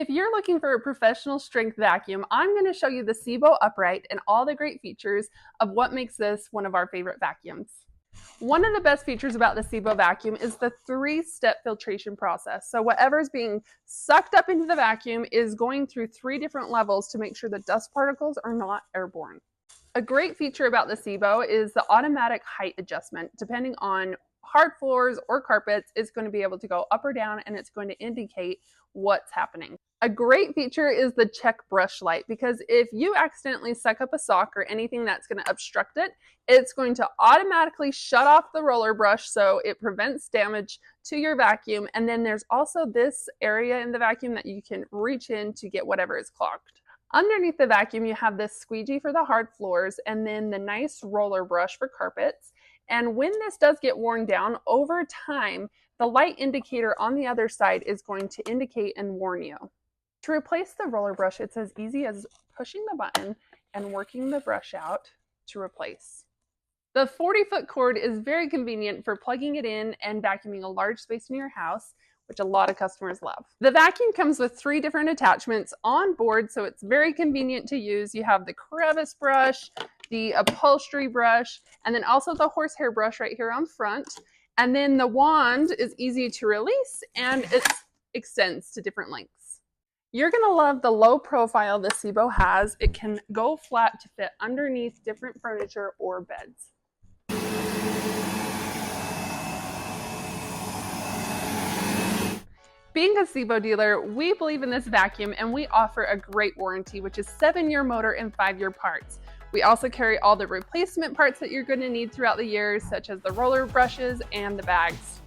If you're looking for a professional strength vacuum, I'm going to show you the SEBO Upright and all the great features of what makes this one of our favorite vacuums. One of the best features about the SEBO vacuum is the 3-step filtration process. So whatever's being sucked up into the vacuum is going through 3 different levels to make sure the dust particles are not airborne. A great feature about the SEBO is the automatic height adjustment. Depending on hard floors or carpets, it's going to be able to go up or down, and it's going to indicate what's happening. A great feature is the check brush light, because if you accidentally suck up a sock or anything that's going to obstruct it, it's going to automatically shut off the roller brush so it prevents damage to your vacuum. And then there's also this area in the vacuum that you can reach in to get whatever is clogged. Underneath the vacuum, you have this squeegee for the hard floors and then the nice roller brush for carpets. And when this does get worn down over time, the light indicator on the other side is going to indicate and warn you. To replace the roller brush, it's as easy as pushing the button and working the brush out to replace. The 40-foot cord is very convenient for plugging it in and vacuuming a large space in your house, which a lot of customers love. The vacuum comes with 3 different attachments on board, so it's very convenient to use. You have the crevice brush, the upholstery brush, and then also the horsehair brush right here on front. And then the wand is easy to release and it extends to different lengths. You're going to love the low profile the SEBO has. It can go flat to fit underneath different furniture or beds. Being a SEBO dealer, we believe in this vacuum and we offer a great warranty, which is 7-year motor and 5-year parts. We also carry all the replacement parts that you're going to need throughout the years, such as the roller brushes and the bags.